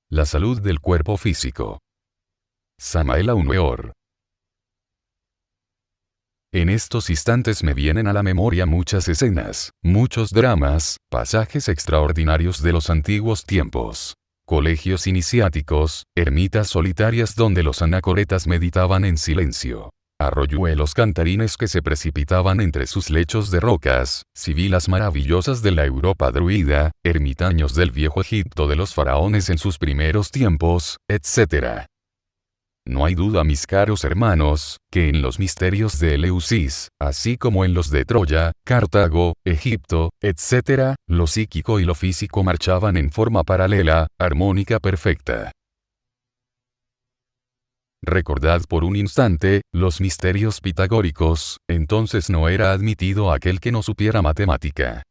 La salud del cuerpo físico. Samael Aun Weor. En estos instantes me vienen a la memoria muchas escenas, muchos dramas, pasajes extraordinarios de los antiguos tiempos. Colegios iniciáticos, ermitas solitarias donde los anacoretas meditaban en silencio. Arroyuelos cantarines que se precipitaban entre sus lechos de rocas, sibilas maravillosas de la Europa druida, ermitaños del viejo Egipto de los faraones en sus primeros tiempos, etc. No hay duda, mis caros hermanos, que en los misterios de Eleusis, así como en los de Troya, Cartago, Egipto, etc., lo psíquico y lo físico marchaban en forma paralela, armónica perfecta. Recordad por un instante, los misterios pitagóricos, entonces no era admitido aquel que no supiera matemática.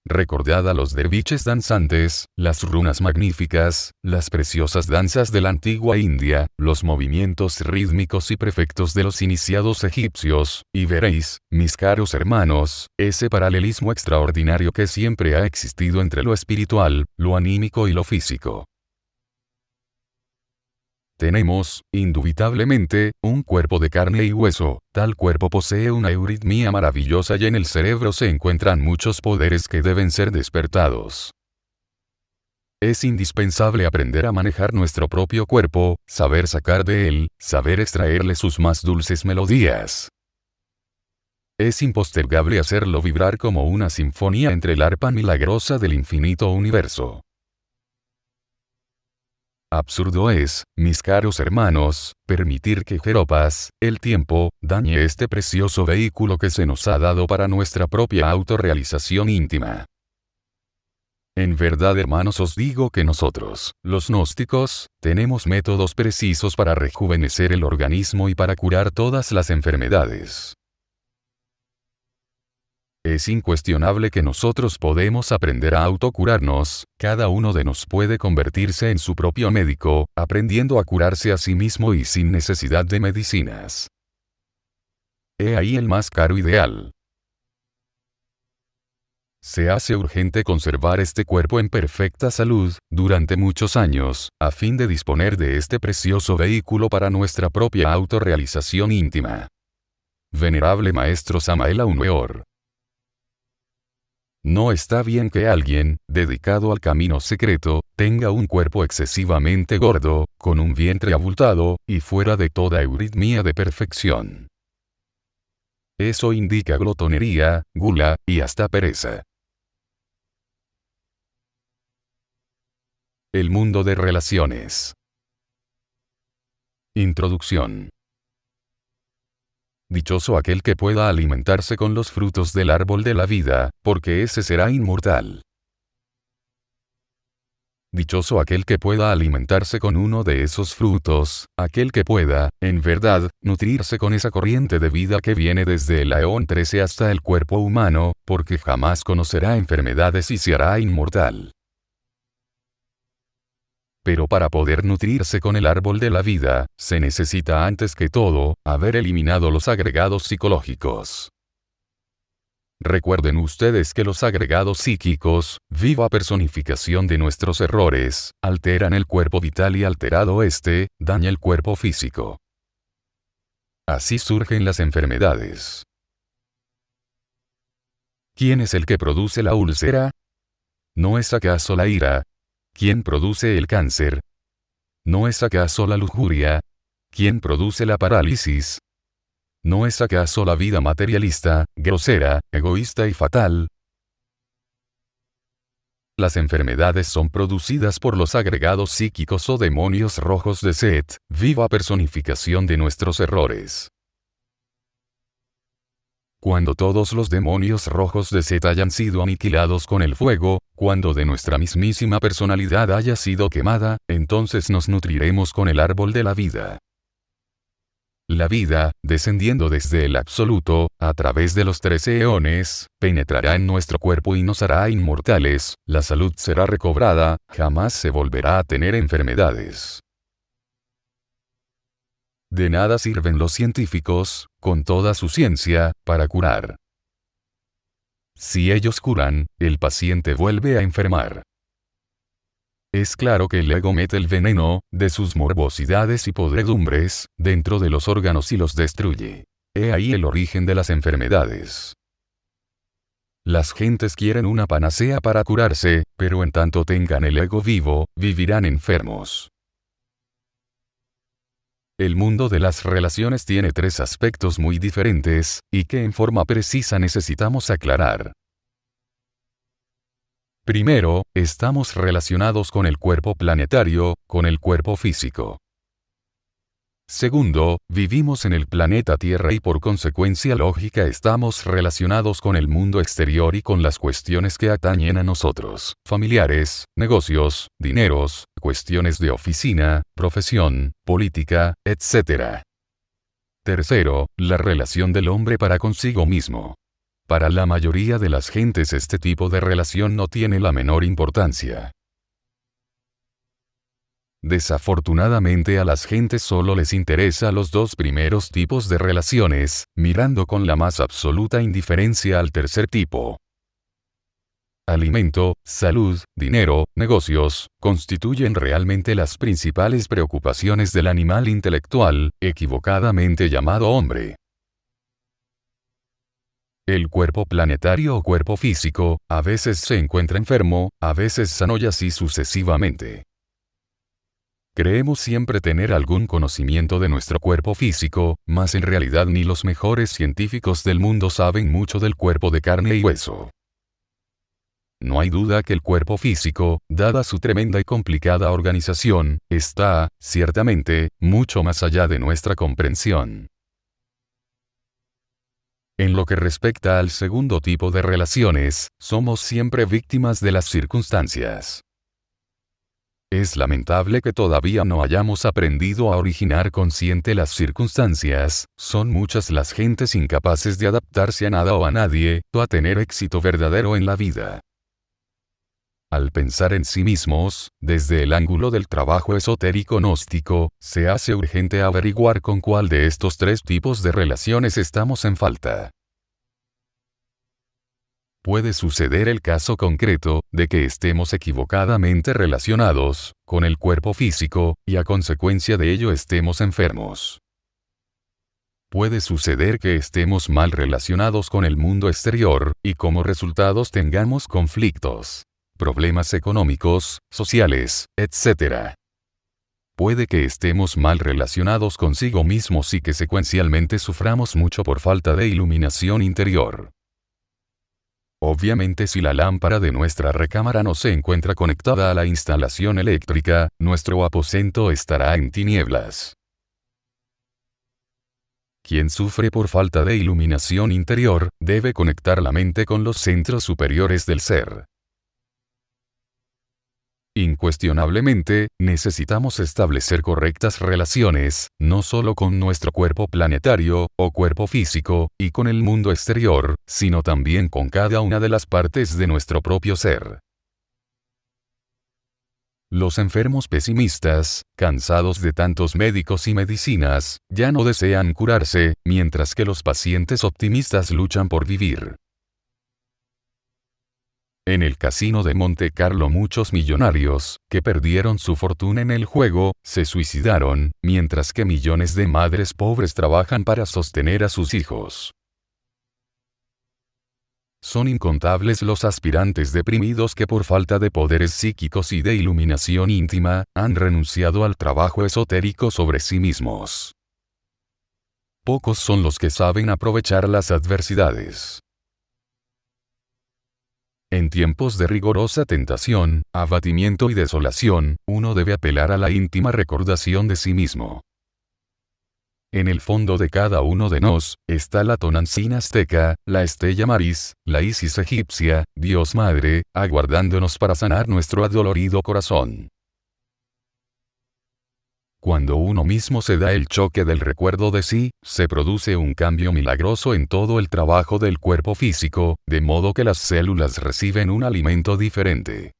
Recordad a los derviches danzantes, las runas magníficas, las preciosas danzas de la antigua India, los movimientos rítmicos y perfectos de los iniciados egipcios, y veréis, mis caros hermanos, ese paralelismo extraordinario que siempre ha existido entre lo espiritual, lo anímico y lo físico. Tenemos, indubitablemente, un cuerpo de carne y hueso, tal cuerpo posee una euritmia maravillosa y en el cerebro se encuentran muchos poderes que deben ser despertados. Es indispensable aprender a manejar nuestro propio cuerpo, saber sacar de él, saber extraerle sus más dulces melodías. Es impostergable hacerlo vibrar como una sinfonía entre el arpa milagrosa del infinito universo. Absurdo es, mis caros hermanos, permitir que Jeropas, el tiempo, dañe este precioso vehículo que se nos ha dado para nuestra propia autorrealización íntima. En verdad, hermanos, os digo que nosotros, los gnósticos, tenemos métodos precisos para rejuvenecer el organismo y para curar todas las enfermedades. Es incuestionable que nosotros podemos aprender a autocurarnos, cada uno de nos puede convertirse en su propio médico, aprendiendo a curarse a sí mismo y sin necesidad de medicinas. He ahí el más caro ideal. Se hace urgente conservar este cuerpo en perfecta salud, durante muchos años, a fin de disponer de este precioso vehículo para nuestra propia autorrealización íntima. Venerable Maestro Samael Aun Weor. No está bien que alguien, dedicado al camino secreto, tenga un cuerpo excesivamente gordo, con un vientre abultado, y fuera de toda euritmia de perfección. Eso indica glotonería, gula, y hasta pereza. El mundo de relaciones. Introducción. Dichoso aquel que pueda alimentarse con los frutos del árbol de la vida, porque ese será inmortal. Dichoso aquel que pueda alimentarse con uno de esos frutos, aquel que pueda, en verdad, nutrirse con esa corriente de vida que viene desde el Aeón 13 hasta el cuerpo humano, porque jamás conocerá enfermedades y se hará inmortal. Pero para poder nutrirse con el árbol de la vida, se necesita antes que todo, haber eliminado los agregados psicológicos. Recuerden ustedes que los agregados psíquicos, viva personificación de nuestros errores, alteran el cuerpo vital y alterado este, daña el cuerpo físico. Así surgen las enfermedades. ¿Quién es el que produce la úlcera? ¿No es acaso la ira? ¿Quién produce el cáncer? ¿No es acaso la lujuria? ¿Quién produce la parálisis? ¿No es acaso la vida materialista, grosera, egoísta y fatal? Las enfermedades son producidas por los agregados psíquicos o demonios rojos de Set, viva personificación de nuestros errores. Cuando todos los demonios rojos de Set hayan sido aniquilados con el fuego, cuando de nuestra mismísima personalidad haya sido quemada, entonces nos nutriremos con el árbol de la vida. La vida, descendiendo desde el absoluto, a través de los 13 eones, penetrará en nuestro cuerpo y nos hará inmortales, la salud será recobrada, jamás se volverá a tener enfermedades. De nada sirven los científicos, con toda su ciencia, para curar. Si ellos curan, el paciente vuelve a enfermar. Es claro que el ego mete el veneno, de sus morbosidades y podredumbres, dentro de los órganos y los destruye. He ahí el origen de las enfermedades. Las gentes quieren una panacea para curarse, pero en tanto tengan el ego vivo, vivirán enfermos. El mundo de las relaciones tiene tres aspectos muy diferentes, y que en forma precisa necesitamos aclarar. Primero, estamos relacionados con el cuerpo planetario, con el cuerpo físico. Segundo, vivimos en el planeta Tierra y por consecuencia lógica estamos relacionados con el mundo exterior y con las cuestiones que atañen a nosotros, familiares, negocios, dineros, cuestiones de oficina, profesión, política, etc. Tercero, la relación del hombre para consigo mismo. Para la mayoría de las gentes este tipo de relación no tiene la menor importancia. Desafortunadamente a las gentes solo les interesa los dos primeros tipos de relaciones, mirando con la más absoluta indiferencia al tercer tipo. Alimento, salud, dinero, negocios, constituyen realmente las principales preocupaciones del animal intelectual, equivocadamente llamado hombre. El cuerpo planetario o cuerpo físico, a veces se encuentra enfermo, a veces sano y así sucesivamente. Creemos siempre tener algún conocimiento de nuestro cuerpo físico, mas en realidad ni los mejores científicos del mundo saben mucho del cuerpo de carne y hueso. No hay duda que el cuerpo físico, dada su tremenda y complicada organización, está, ciertamente, mucho más allá de nuestra comprensión. En lo que respecta al segundo tipo de relaciones, somos siempre víctimas de las circunstancias. Es lamentable que todavía no hayamos aprendido a originar consciente las circunstancias, son muchas las gentes incapaces de adaptarse a nada o a nadie, o a tener éxito verdadero en la vida. Al pensar en sí mismos, desde el ángulo del trabajo esotérico gnóstico, se hace urgente averiguar con cuál de estos tres tipos de relaciones estamos en falta. Puede suceder el caso concreto, de que estemos equivocadamente relacionados, con el cuerpo físico, y a consecuencia de ello estemos enfermos. Puede suceder que estemos mal relacionados con el mundo exterior, y como resultados tengamos conflictos, problemas económicos, sociales, etc. Puede que estemos mal relacionados consigo mismos y que secuencialmente suframos mucho por falta de iluminación interior. Obviamente si la lámpara de nuestra recámara no se encuentra conectada a la instalación eléctrica, nuestro aposento estará en tinieblas. Quien sufre por falta de iluminación interior, debe conectar la mente con los centros superiores del ser. Incuestionablemente, necesitamos establecer correctas relaciones, no solo con nuestro cuerpo planetario, o cuerpo físico, y con el mundo exterior, sino también con cada una de las partes de nuestro propio ser. Los enfermos pesimistas, cansados de tantos médicos y medicinas, ya no desean curarse, mientras que los pacientes optimistas luchan por vivir. En el casino de Monte Carlo muchos millonarios, que perdieron su fortuna en el juego, se suicidaron, mientras que millones de madres pobres trabajan para sostener a sus hijos. Son incontables los aspirantes deprimidos que por falta de poderes psíquicos y de iluminación íntima, han renunciado al trabajo esotérico sobre sí mismos. Pocos son los que saben aprovechar las adversidades. En tiempos de rigorosa tentación, abatimiento y desolación, uno debe apelar a la íntima recordación de sí mismo. En el fondo de cada uno de nos, está la Tonantzin azteca, la Estella Maris, la Isis egipcia, Dios Madre, aguardándonos para sanar nuestro adolorido corazón. Cuando uno mismo se da el choque del recuerdo de sí, se produce un cambio milagroso en todo el trabajo del cuerpo físico, de modo que las células reciben un alimento diferente.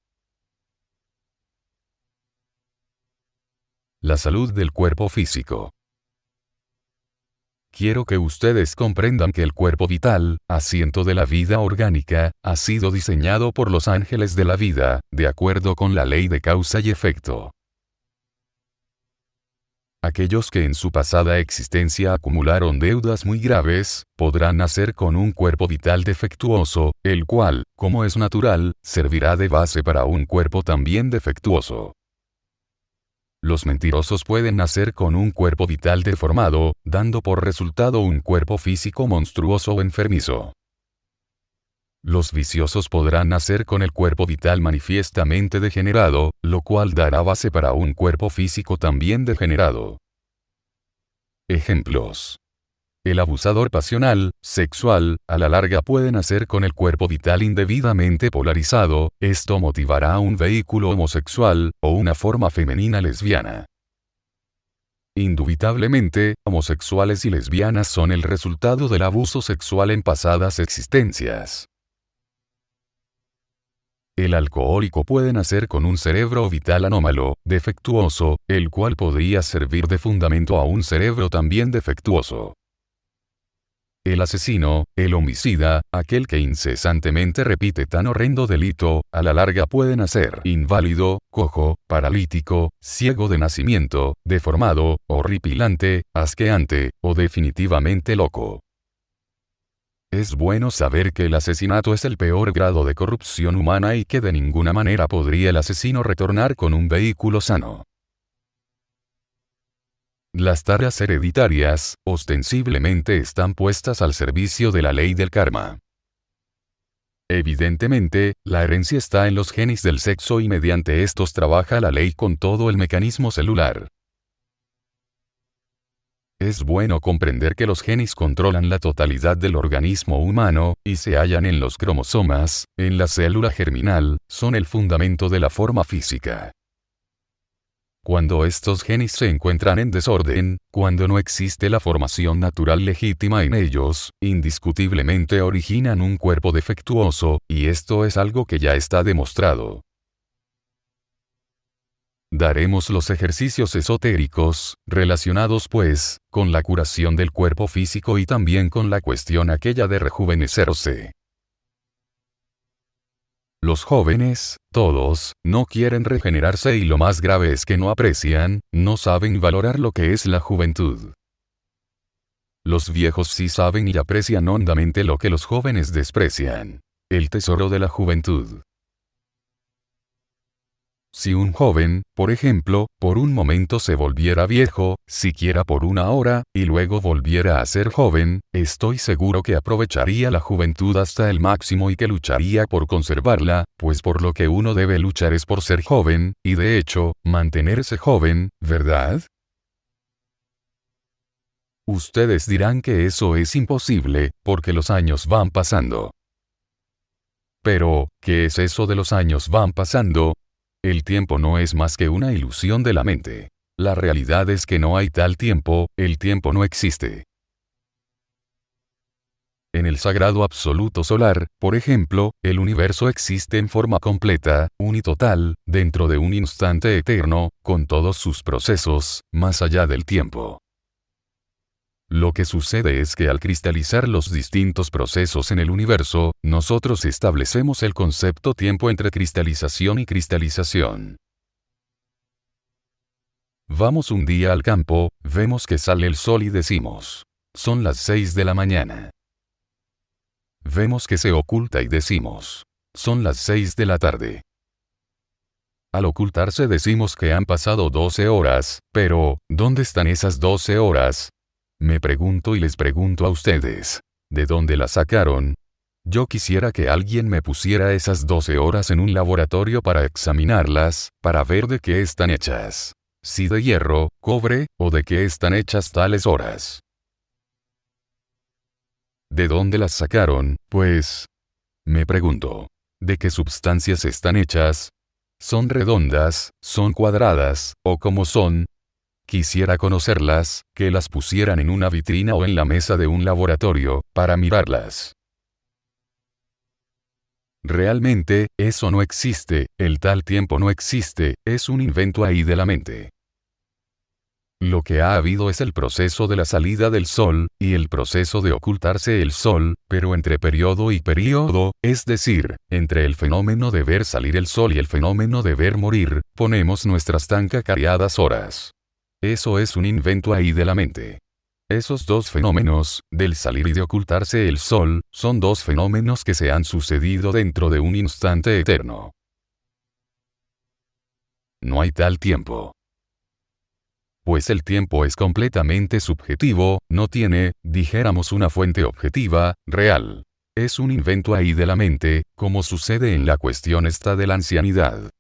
La salud del cuerpo físico. Quiero que ustedes comprendan que el cuerpo vital, asiento de la vida orgánica, ha sido diseñado por los ángeles de la vida, de acuerdo con la ley de causa y efecto. Aquellos que en su pasada existencia acumularon deudas muy graves, podrán nacer con un cuerpo vital defectuoso, el cual, como es natural, servirá de base para un cuerpo también defectuoso. Los mentirosos pueden nacer con un cuerpo vital deformado, dando por resultado un cuerpo físico monstruoso o enfermizo. Los viciosos podrán nacer con el cuerpo vital manifiestamente degenerado, lo cual dará base para un cuerpo físico también degenerado. Ejemplos. El abusador pasional, sexual, a la larga puede nacer con el cuerpo vital indebidamente polarizado, esto motivará a un vehículo homosexual, o una forma femenina lesbiana. Indubitablemente, homosexuales y lesbianas son el resultado del abuso sexual en pasadas existencias. El alcohólico puede nacer con un cerebro vital anómalo, defectuoso, el cual podría servir de fundamento a un cerebro también defectuoso. El asesino, el homicida, aquel que incesantemente repite tan horrendo delito, a la larga puede nacer inválido, cojo, paralítico, ciego de nacimiento, deformado, horripilante, asqueante, o definitivamente loco. Es bueno saber que el asesinato es el peor grado de corrupción humana y que de ninguna manera podría el asesino retornar con un vehículo sano. Las tareas hereditarias, ostensiblemente están puestas al servicio de la ley del karma. Evidentemente, la herencia está en los genes del sexo y mediante estos trabaja la ley con todo el mecanismo celular. Es bueno comprender que los genes controlan la totalidad del organismo humano, y se hallan en los cromosomas, en la célula germinal, son el fundamento de la forma física. Cuando estos genes se encuentran en desorden, cuando no existe la formación natural legítima en ellos, indiscutiblemente originan un cuerpo defectuoso, y esto es algo que ya está demostrado. Daremos los ejercicios esotéricos, relacionados pues, con la curación del cuerpo físico y también con la cuestión aquella de rejuvenecerse. Los jóvenes, todos, no quieren regenerarse y lo más grave es que no aprecian, no saben valorar lo que es la juventud. Los viejos sí saben y aprecian hondamente lo que los jóvenes desprecian. El tesoro de la juventud. Si un joven, por ejemplo, por un momento se volviera viejo, siquiera por una hora, y luego volviera a ser joven, estoy seguro que aprovecharía la juventud hasta el máximo y que lucharía por conservarla, pues por lo que uno debe luchar es por ser joven, y de hecho, mantenerse joven, ¿verdad? Ustedes dirán que eso es imposible, porque los años van pasando. Pero, ¿qué es eso de los años van pasando? El tiempo no es más que una ilusión de la mente. La realidad es que no hay tal tiempo, el tiempo no existe. En el sagrado absoluto solar, por ejemplo, el universo existe en forma completa, unitotal, dentro de un instante eterno, con todos sus procesos, más allá del tiempo. Lo que sucede es que al cristalizar los distintos procesos en el universo, nosotros establecemos el concepto tiempo entre cristalización y cristalización. Vamos un día al campo, vemos que sale el sol y decimos, son las 6 de la mañana. Vemos que se oculta y decimos, son las 6 de la tarde. Al ocultarse decimos que han pasado 12 horas, pero, ¿dónde están esas 12 horas? Me pregunto y les pregunto a ustedes, ¿de dónde las sacaron? Yo quisiera que alguien me pusiera esas 12 horas en un laboratorio para examinarlas, para ver de qué están hechas. Si de hierro, cobre, o de qué están hechas tales horas. ¿De dónde las sacaron? Pues, me pregunto, ¿de qué sustancias están hechas? ¿Son redondas, son cuadradas, o cómo son? Quisiera conocerlas, que las pusieran en una vitrina o en la mesa de un laboratorio, para mirarlas. Realmente, eso no existe, el tal tiempo no existe, es un invento ahí de la mente. Lo que ha habido es el proceso de la salida del sol, y el proceso de ocultarse el sol, pero entre periodo y periodo, es decir, entre el fenómeno de ver salir el sol y el fenómeno de ver morir, ponemos nuestras tan cacareadas horas. Eso es un invento ahí de la mente. Esos dos fenómenos, del salir y de ocultarse el sol, son dos fenómenos que se han sucedido dentro de un instante eterno. No hay tal tiempo. Pues el tiempo es completamente subjetivo, no tiene, dijéramos, una fuente objetiva, real. Es un invento ahí de la mente, como sucede en la cuestión esta de la ancianidad.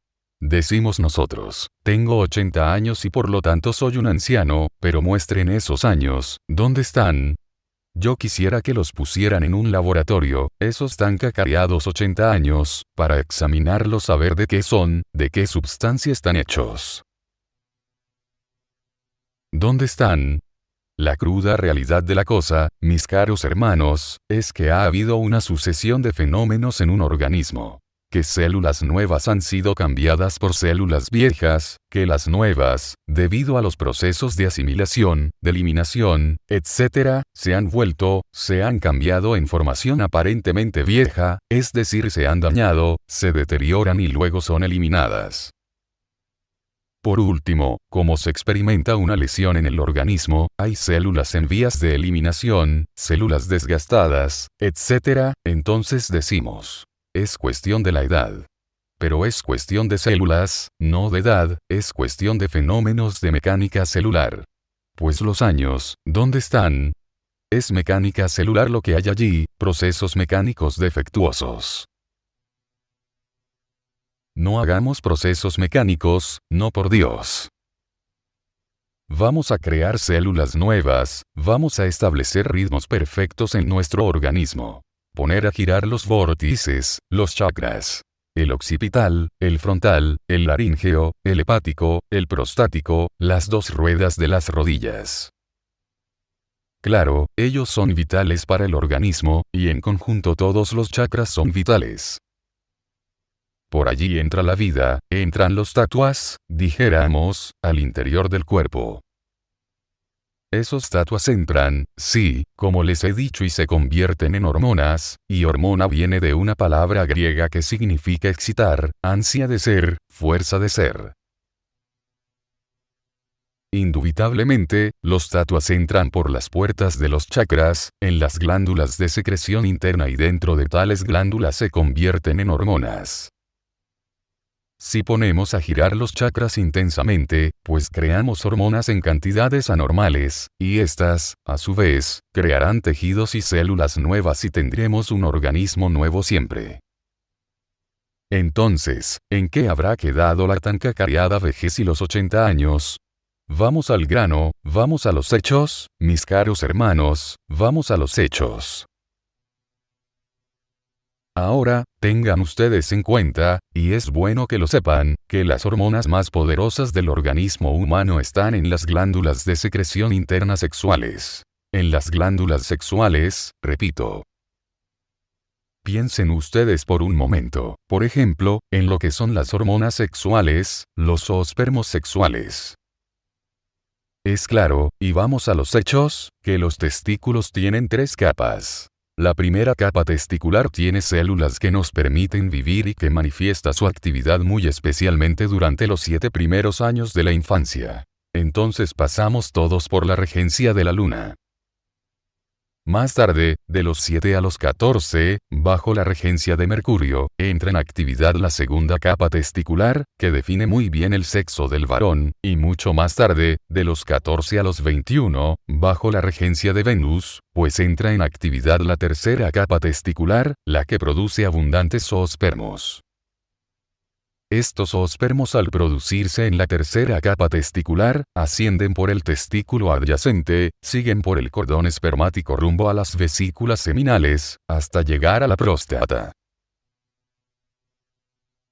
Decimos nosotros, tengo 80 años y por lo tanto soy un anciano, pero muestren esos años, ¿dónde están? Yo quisiera que los pusieran en un laboratorio, esos tan cacareados 80 años, para examinarlos a ver de qué son, de qué substancia están hechos. ¿Dónde están? La cruda realidad de la cosa, mis caros hermanos, es que ha habido una sucesión de fenómenos en un organismo. Que células nuevas han sido cambiadas por células viejas, que las nuevas, debido a los procesos de asimilación, de eliminación, etc., se han cambiado en formación aparentemente vieja, es decir, se han dañado, se deterioran y luego son eliminadas. Por último, como se experimenta una lesión en el organismo, hay células en vías de eliminación, células desgastadas, etc., entonces decimos, es cuestión de la edad. Pero es cuestión de células, no de edad, es cuestión de fenómenos de mecánica celular. Pues los años, ¿dónde están? Es mecánica celular lo que hay allí, procesos mecánicos defectuosos. No hagamos procesos mecánicos, no por Dios. Vamos a crear células nuevas, vamos a establecer ritmos perfectos en nuestro organismo. Poner a girar los vórtices, los chakras. El occipital, el frontal, el laríngeo, el hepático, el prostático, las dos ruedas de las rodillas. Claro, ellos son vitales para el organismo, y en conjunto todos los chakras son vitales. Por allí entra la vida, entran los tatuas, dijéramos, al interior del cuerpo. Esos tatuas entran, sí, como les he dicho, y se convierten en hormonas, y hormona viene de una palabra griega que significa excitar, ansia de ser, fuerza de ser. Indubitablemente, los tatuas entran por las puertas de los chakras, en las glándulas de secreción interna y dentro de tales glándulas se convierten en hormonas. Si ponemos a girar los chakras intensamente, pues creamos hormonas en cantidades anormales, y estas, a su vez, crearán tejidos y células nuevas y tendremos un organismo nuevo siempre. Entonces, ¿en qué habrá quedado la tan cacareada vejez y los 80 años? Vamos al grano, vamos a los hechos, mis caros hermanos, vamos a los hechos. Ahora, tengan ustedes en cuenta, y es bueno que lo sepan, que las hormonas más poderosas del organismo humano están en las glándulas de secreción interna sexuales. En las glándulas sexuales, repito. Piensen ustedes por un momento, por ejemplo, en lo que son las hormonas sexuales, los zoospermos sexuales. Es claro, y vamos a los hechos, que los testículos tienen 3 capas. La primera capa testicular tiene células que nos permiten vivir y que manifiesta su actividad muy especialmente durante los 7 primeros años de la infancia. Entonces pasamos todos por la regencia de la luna. Más tarde, de los 7 a los 14, bajo la regencia de Mercurio, entra en actividad la segunda capa testicular, que define muy bien el sexo del varón, y mucho más tarde, de los 14 a los 21, bajo la regencia de Venus, pues entra en actividad la tercera capa testicular, la que produce abundantes zoospermos. Estos zoospermos al producirse en la tercera capa testicular, ascienden por el testículo adyacente, siguen por el cordón espermático rumbo a las vesículas seminales, hasta llegar a la próstata.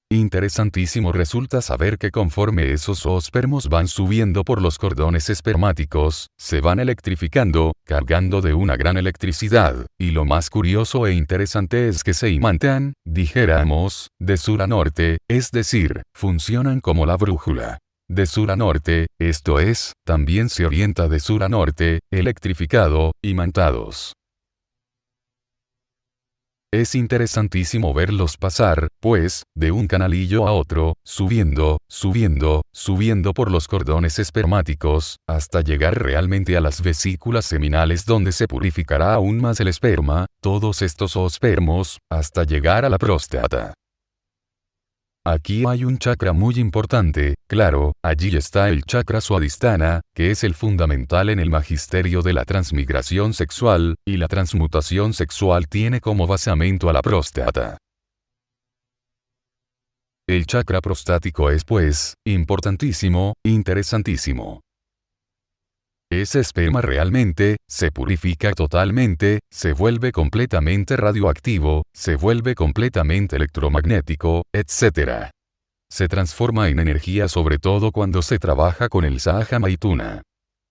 Interesantísimo resulta saber que conforme esos zoospermos van subiendo por los cordones espermáticos, se van electrificando, cargando de una gran electricidad, y lo más curioso e interesante es que se imantan, dijéramos, de sur a norte, es decir, funcionan como la brújula. de sur a norte, esto es, también se orienta de sur a norte, electrificado, imantados. Es interesantísimo verlos pasar, pues, de un canalillo a otro, subiendo, subiendo, subiendo por los cordones espermáticos, hasta llegar realmente a las vesículas seminales donde se purificará aún más el esperma, todos estos zoospermos, hasta llegar a la próstata. Aquí hay un chakra muy importante, claro, allí está el chakra suadhisthana, que es el fundamental en el magisterio de la transmigración sexual, y la transmutación sexual tiene como basamento a la próstata. El chakra prostático es pues, importantísimo, interesantísimo. Ese esperma realmente, se purifica totalmente, se vuelve completamente radioactivo, se vuelve completamente electromagnético, etc. Se transforma en energía sobre todo cuando se trabaja con el Sahaja Maithuna.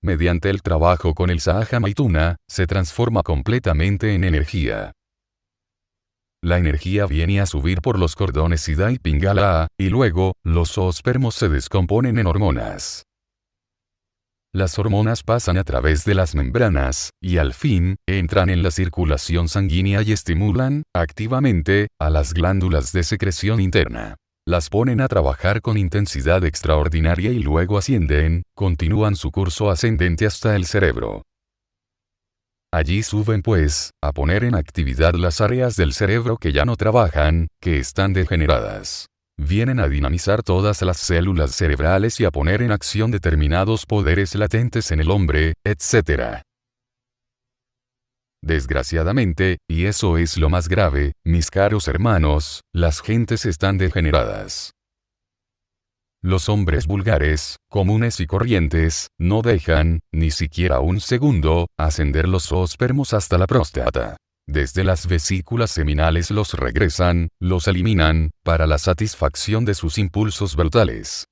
Mediante el trabajo con el Sahaja Maithuna, se transforma completamente en energía. La energía viene a subir por los cordones Ida y Pingala, y luego, los zoospermos se descomponen en hormonas. Las hormonas pasan a través de las membranas, y al fin, entran en la circulación sanguínea y estimulan, activamente, a las glándulas de secreción interna. Las ponen a trabajar con intensidad extraordinaria y luego ascienden, continúan su curso ascendente hasta el cerebro. Allí suben pues, a poner en actividad las áreas del cerebro que ya no trabajan, que están degeneradas. Vienen a dinamizar todas las células cerebrales y a poner en acción determinados poderes latentes en el hombre, etc. Desgraciadamente, y eso es lo más grave, mis caros hermanos, las gentes están degeneradas. Los hombres vulgares, comunes y corrientes, no dejan, ni siquiera un segundo, ascender los zoospermos hasta la próstata. Desde las vesículas seminales los regresan, los eliminan, para la satisfacción de sus impulsos brutales.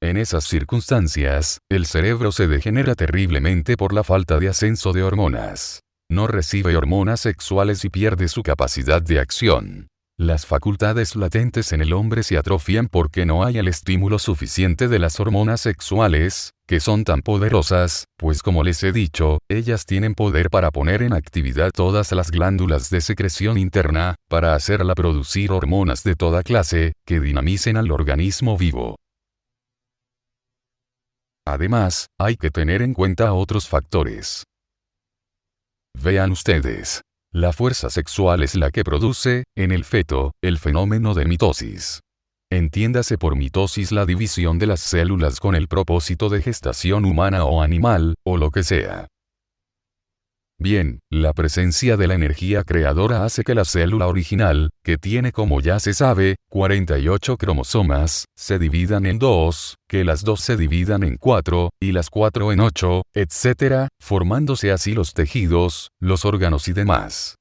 En esas circunstancias, el cerebro se degenera terriblemente por la falta de ascenso de hormonas. No recibe hormonas sexuales y pierde su capacidad de acción. Las facultades latentes en el hombre se atrofian porque no hay el estímulo suficiente de las hormonas sexuales, que son tan poderosas, pues como les he dicho, ellas tienen poder para poner en actividad todas las glándulas de secreción interna, para hacerla producir hormonas de toda clase, que dinamicen al organismo vivo. Además, hay que tener en cuenta otros factores. Vean ustedes. La fuerza sexual es la que produce, en el feto, el fenómeno de mitosis. Entiéndase por mitosis la división de las células con el propósito de gestación humana o animal, o lo que sea. Bien, la presencia de la energía creadora hace que la célula original, que tiene como ya se sabe, 48 cromosomas, se dividan en 2, que las 2 se dividan en 4, y las 4 en 8, etc., formándose así los tejidos, los órganos y demás.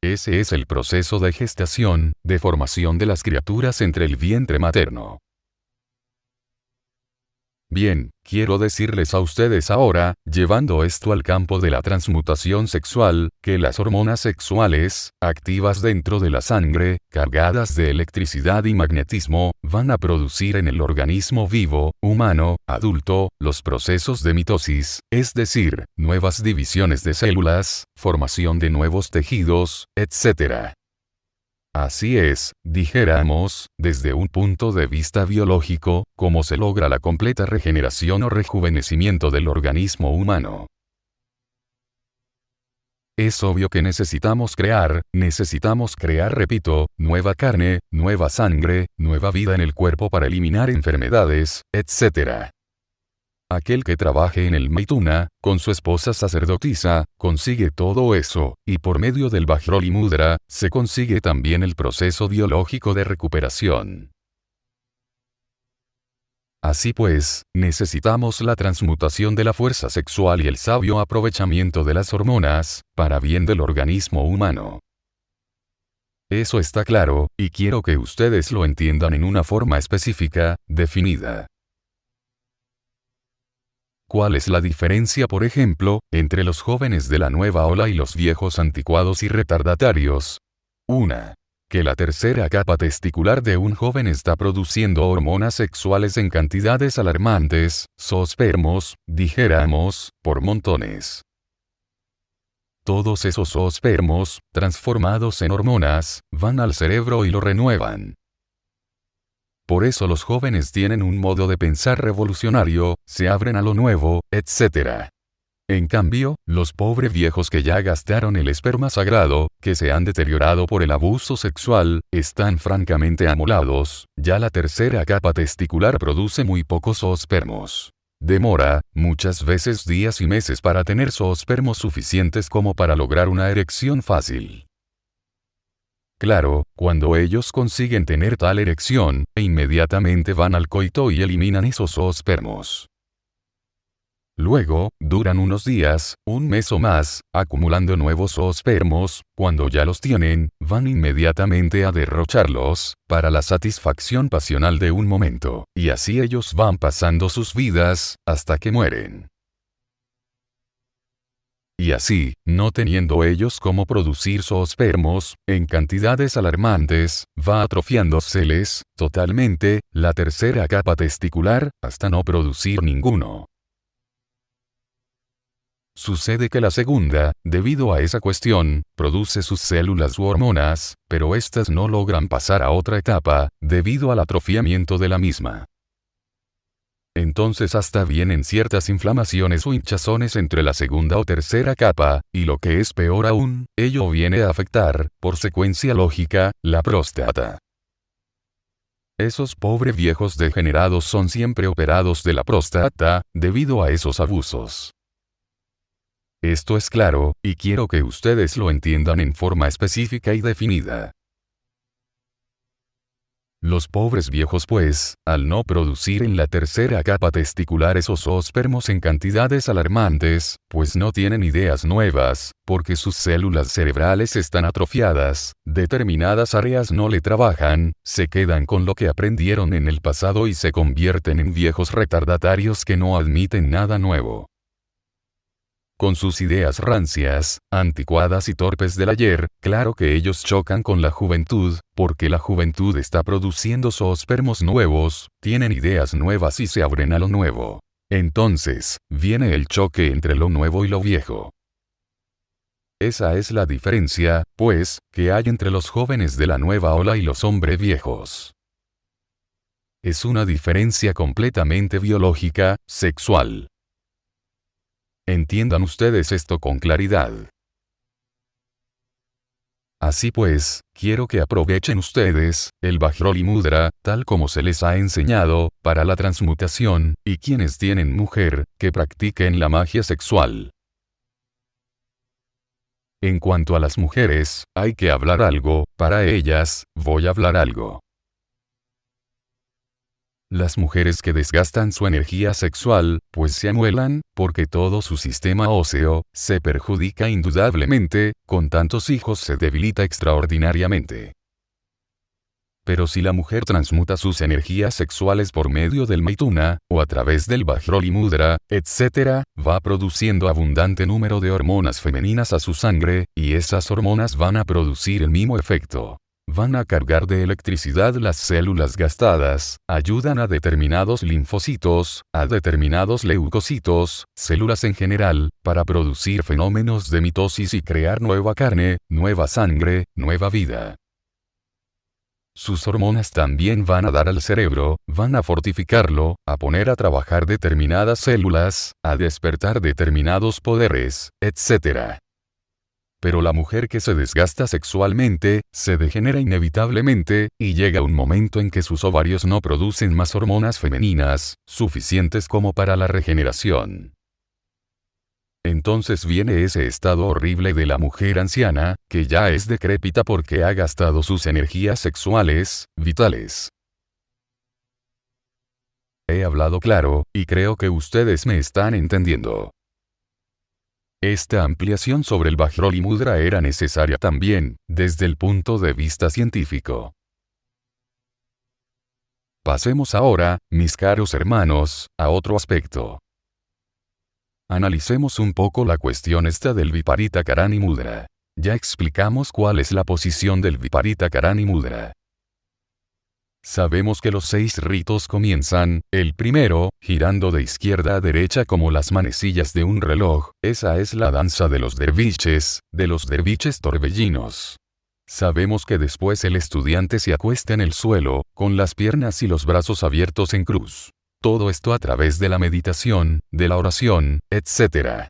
Ese es el proceso de gestación, de formación de las criaturas entre el vientre materno. Bien, quiero decirles a ustedes ahora, llevando esto al campo de la transmutación sexual, que las hormonas sexuales, activas dentro de la sangre, cargadas de electricidad y magnetismo, van a producir en el organismo vivo, humano, adulto, los procesos de mitosis, es decir, nuevas divisiones de células, formación de nuevos tejidos, etc. Así es, dijéramos, desde un punto de vista biológico, cómo se logra la completa regeneración o rejuvenecimiento del organismo humano. Es obvio que necesitamos crear, repito, nueva carne, nueva sangre, nueva vida en el cuerpo para eliminar enfermedades, etc. Aquel que trabaje en el Maithuna, con su esposa sacerdotisa, consigue todo eso, y por medio del Vajroli Mudra, se consigue también el proceso biológico de recuperación. Así pues, necesitamos la transmutación de la fuerza sexual y el sabio aprovechamiento de las hormonas, para bien del organismo humano. Eso está claro, y quiero que ustedes lo entiendan en una forma específica, definida. ¿Cuál es la diferencia, por ejemplo, entre los jóvenes de la nueva ola y los viejos anticuados y retardatarios? 1. que la tercera capa testicular de un joven está produciendo hormonas sexuales en cantidades alarmantes, zoospermos, dijéramos, por montones. Todos esos zoospermos, transformados en hormonas, van al cerebro y lo renuevan. Por eso los jóvenes tienen un modo de pensar revolucionario, se abren a lo nuevo, etc. En cambio, los pobres viejos que ya gastaron el esperma sagrado, que se han deteriorado por el abuso sexual, están francamente amolados, ya la tercera capa testicular produce muy pocos zoospermos. Demora, muchas veces días y meses para tener zoospermos suficientes como para lograr una erección fácil. Claro, cuando ellos consiguen tener tal erección, inmediatamente van al coito y eliminan esos zoospermos. Luego, duran unos días, un mes o más, acumulando nuevos zoospermos, cuando ya los tienen, van inmediatamente a derrocharlos, para la satisfacción pasional de un momento, y así ellos van pasando sus vidas, hasta que mueren. Y así, no teniendo ellos cómo producir zoospermos, en cantidades alarmantes, va atrofiándoseles, totalmente, la tercera capa testicular, hasta no producir ninguno. Sucede que la segunda, debido a esa cuestión, produce sus células u hormonas, pero éstas no logran pasar a otra etapa, debido al atrofiamiento de la misma. Entonces hasta vienen ciertas inflamaciones o hinchazones entre la segunda o tercera capa, y lo que es peor aún, ello viene a afectar, por secuencia lógica, la próstata. Esos pobres viejos degenerados son siempre operados de la próstata, debido a esos abusos. Esto es claro, y quiero que ustedes lo entiendan en forma específica y definida. Los pobres viejos pues, al no producir en la tercera capa testicular esos zoospermos en cantidades alarmantes, pues no tienen ideas nuevas, porque sus células cerebrales están atrofiadas, determinadas áreas no le trabajan, se quedan con lo que aprendieron en el pasado y se convierten en viejos retardatarios que no admiten nada nuevo. Con sus ideas rancias, anticuadas y torpes del ayer, claro que ellos chocan con la juventud, porque la juventud está produciendo zoospermos nuevos, tienen ideas nuevas y se abren a lo nuevo. Entonces, viene el choque entre lo nuevo y lo viejo. Esa es la diferencia, pues, que hay entre los jóvenes de la nueva ola y los hombres viejos. Es una diferencia completamente biológica, sexual. Entiendan ustedes esto con claridad. Así pues, quiero que aprovechen ustedes, el Vajroli Mudra, tal como se les ha enseñado, para la transmutación, y quienes tienen mujer, que practiquen la magia sexual. En cuanto a las mujeres, hay que hablar algo, para ellas, voy a hablar algo. Las mujeres que desgastan su energía sexual, pues se amuelan, porque todo su sistema óseo, se perjudica indudablemente, con tantos hijos se debilita extraordinariamente. Pero si la mujer transmuta sus energías sexuales por medio del Maituna, o a través del Vajroli Mudra, etc., va produciendo abundante número de hormonas femeninas a su sangre, y esas hormonas van a producir el mismo efecto. Van a cargar de electricidad las células gastadas, ayudan a determinados linfocitos, a determinados leucocitos, células en general, para producir fenómenos de mitosis y crear nueva carne, nueva sangre, nueva vida. Sus hormonas también van a dar al cerebro, van a fortificarlo, a poner a trabajar determinadas células, a despertar determinados poderes, etc. Pero la mujer que se desgasta sexualmente, se degenera inevitablemente, y llega un momento en que sus ovarios no producen más hormonas femeninas, suficientes como para la regeneración. Entonces viene ese estado horrible de la mujer anciana, que ya es decrépita porque ha gastado sus energías sexuales, vitales. He hablado claro, y creo que ustedes me están entendiendo. Esta ampliación sobre el Vajroli Mudra era necesaria también, desde el punto de vista científico. Pasemos ahora, mis caros hermanos, a otro aspecto. Analicemos un poco la cuestión esta del Viparita Karani Mudra. ya explicamos cuál es la posición del Viparita Karani Mudra. Sabemos que los 6 ritos comienzan, el primero, girando de izquierda a derecha como las manecillas de un reloj, esa es la danza de los derviches torbellinos. Sabemos que después el estudiante se acuesta en el suelo, con las piernas y los brazos abiertos en cruz. Todo esto a través de la meditación, de la oración, etc.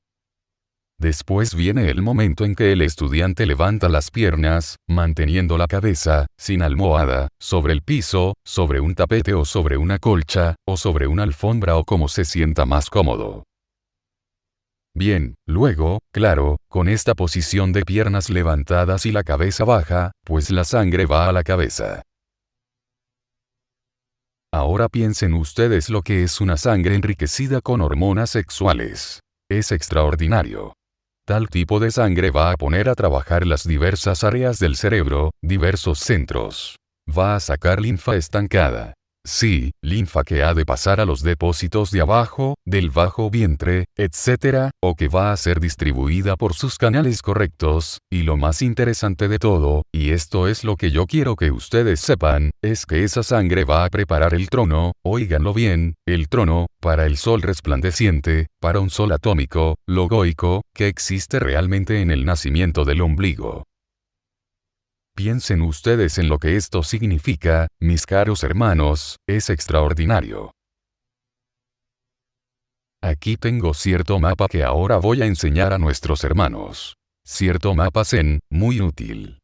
Después viene el momento en que el estudiante levanta las piernas, manteniendo la cabeza, sin almohada, sobre el piso, sobre un tapete o sobre una colcha, o sobre una alfombra o como se sienta más cómodo. Bien, luego, claro, con esta posición de piernas levantadas y la cabeza baja, pues la sangre va a la cabeza. Ahora piensen ustedes lo que es una sangre enriquecida con hormonas sexuales. Es extraordinario. Tal tipo de sangre va a poner a trabajar las diversas áreas del cerebro, diversos centros. Va a sacar linfa estancada. Sí, linfa que ha de pasar a los depósitos de abajo, del bajo vientre, etc., o que va a ser distribuida por sus canales correctos, y lo más interesante de todo, y esto es lo que yo quiero que ustedes sepan, es que esa sangre va a preparar el trono, óiganlo bien, el trono, para el sol resplandeciente, para un sol atómico, logoico, que existe realmente en el nacimiento del ombligo. Piensen ustedes en lo que esto significa, mis caros hermanos, es extraordinario. Aquí tengo cierto mapa que ahora voy a enseñar a nuestros hermanos. Cierto mapa Zen, muy útil.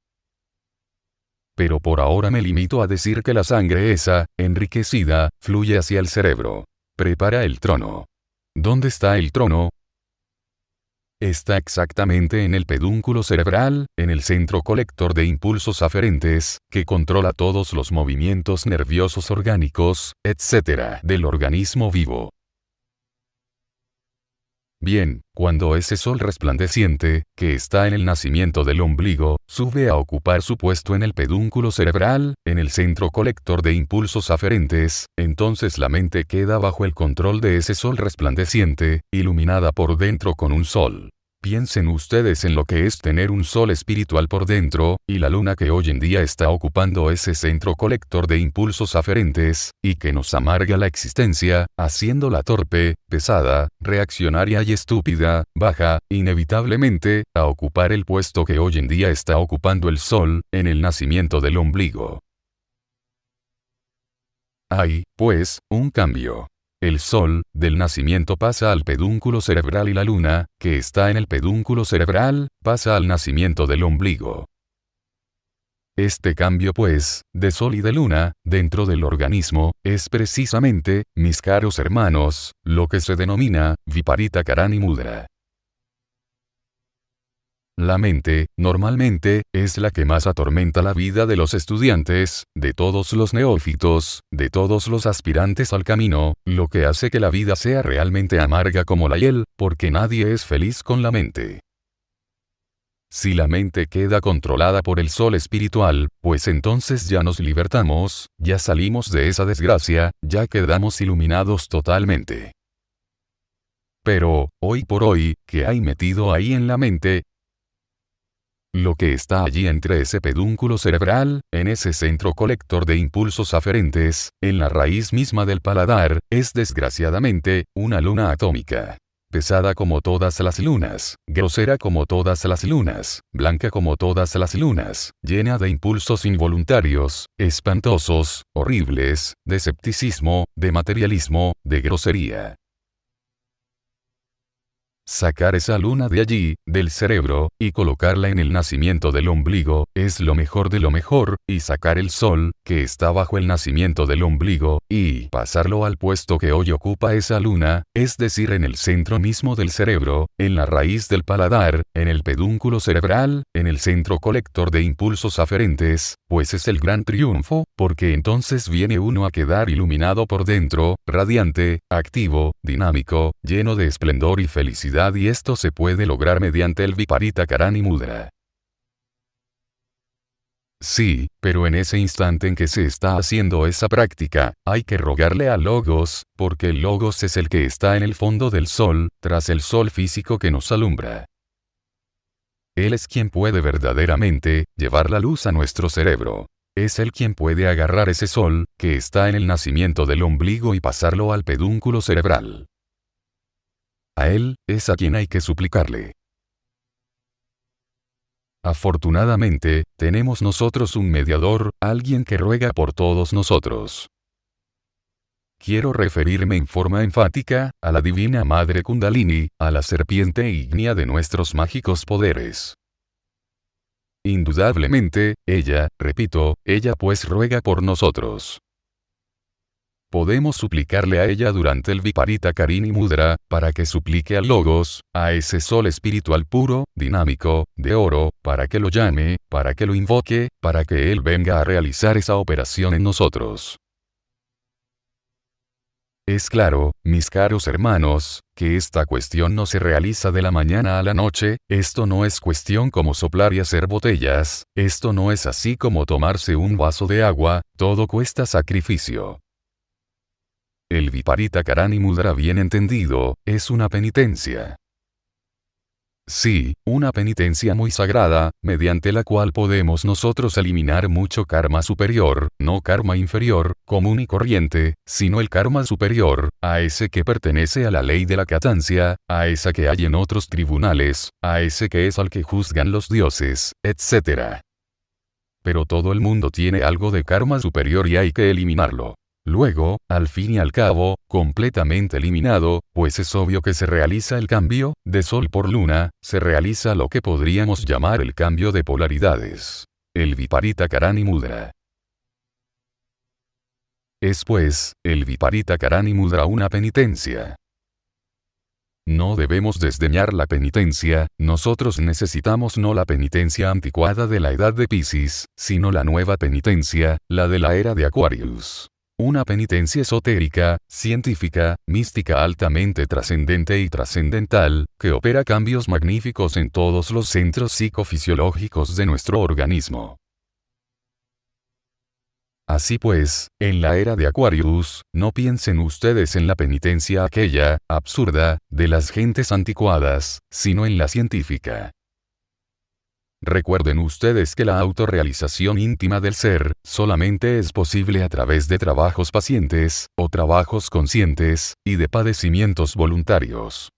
Pero por ahora me limito a decir que la sangre esa, enriquecida, fluye hacia el cerebro. Prepara el trono. ¿Dónde está el trono? Está exactamente en el pedúnculo cerebral, en el centro colector de impulsos aferentes, que controla todos los movimientos nerviosos orgánicos, etc., del organismo vivo. Bien, cuando ese sol resplandeciente, que está en el nacimiento del ombligo, sube a ocupar su puesto en el pedúnculo cerebral, en el centro colector de impulsos aferentes, entonces la mente queda bajo el control de ese sol resplandeciente, iluminada por dentro con un sol. Piensen ustedes en lo que es tener un sol espiritual por dentro, y la luna que hoy en día está ocupando ese centro colector de impulsos aferentes, y que nos amarga la existencia, haciéndola torpe, pesada, reaccionaria y estúpida, baja, inevitablemente, a ocupar el puesto que hoy en día está ocupando el sol, en el nacimiento del ombligo. Hay, pues, un cambio. El sol, del nacimiento pasa al pedúnculo cerebral y la luna, que está en el pedúnculo cerebral, pasa al nacimiento del ombligo. Este cambio pues, de sol y de luna, dentro del organismo, es precisamente, mis caros hermanos, lo que se denomina, Viparita Karani Mudra. La mente, normalmente, es la que más atormenta la vida de los estudiantes, de todos los neófitos, de todos los aspirantes al camino, lo que hace que la vida sea realmente amarga como la hiel, porque nadie es feliz con la mente. Si la mente queda controlada por el sol espiritual, pues entonces ya nos libertamos, ya salimos de esa desgracia, ya quedamos iluminados totalmente. Pero, hoy por hoy, ¿qué hay metido ahí en la mente? Lo que está allí entre ese pedúnculo cerebral, en ese centro colector de impulsos aferentes, en la raíz misma del paladar, es desgraciadamente, una luna atómica. Pesada como todas las lunas, grosera como todas las lunas, blanca como todas las lunas, llena de impulsos involuntarios, espantosos, horribles, de escepticismo, de materialismo, de grosería. Sacar esa luna de allí, del cerebro, y colocarla en el nacimiento del ombligo, es lo mejor de lo mejor, y sacar el sol, que está bajo el nacimiento del ombligo, y pasarlo al puesto que hoy ocupa esa luna, es decir, en el centro mismo del cerebro, en la raíz del paladar, en el pedúnculo cerebral, en el centro colector de impulsos aferentes, pues es el gran triunfo, porque entonces viene uno a quedar iluminado por dentro, radiante, activo, dinámico, lleno de esplendor y felicidad. Y esto se puede lograr mediante el Viparita Karani Mudra. Sí, pero en ese instante en que se está haciendo esa práctica, hay que rogarle a Logos, porque el Logos es el que está en el fondo del sol, tras el sol físico que nos alumbra. Él es quien puede verdaderamente llevar la luz a nuestro cerebro. Es Él quien puede agarrar ese sol, que está en el nacimiento del ombligo y pasarlo al pedúnculo cerebral. A Él, es a quien hay que suplicarle. Afortunadamente, tenemos nosotros un mediador, alguien que ruega por todos nosotros. Quiero referirme en forma enfática, a la Divina Madre Kundalini, a la serpiente ígnea de nuestros mágicos poderes. Indudablemente, ella, repito, ella pues ruega por nosotros. Podemos suplicarle a ella durante el Viparita Karini Mudra, para que suplique al Logos, a ese sol espiritual puro, dinámico, de oro, para que lo llame, para que lo invoque, para que él venga a realizar esa operación en nosotros. Es claro, mis caros hermanos, que esta cuestión no se realiza de la mañana a la noche, esto no es cuestión como soplar y hacer botellas, esto no es así como tomarse un vaso de agua, todo cuesta sacrificio. El Viparita Karani Mudra bien entendido, es una penitencia. Sí, una penitencia muy sagrada, mediante la cual podemos nosotros eliminar mucho karma superior, no karma inferior, común y corriente, sino el karma superior, a ese que pertenece a la ley de la catancia, a esa que hay en otros tribunales, a ese que es al que juzgan los dioses, etc. Pero todo el mundo tiene algo de karma superior y hay que eliminarlo. Luego, al fin y al cabo, completamente eliminado, pues es obvio que se realiza el cambio, de sol por luna, se realiza lo que podríamos llamar el cambio de polaridades. El Viparita Karani Mudra. Es pues, el Viparita Karani Mudra una penitencia. No debemos desdeñar la penitencia, nosotros necesitamos no la penitencia anticuada de la edad de Piscis, sino la nueva penitencia, la de la era de Aquarius. Una penitencia esotérica, científica, mística altamente trascendente y trascendental, que opera cambios magníficos en todos los centros psicofisiológicos de nuestro organismo. Así pues, en la era de Aquarius, no piensen ustedes en la penitencia aquella, absurda, de las gentes anticuadas, sino en la científica. Recuerden ustedes que la autorrealización íntima del ser, solamente es posible a través de trabajos pacientes, o trabajos conscientes, y de padecimientos voluntarios.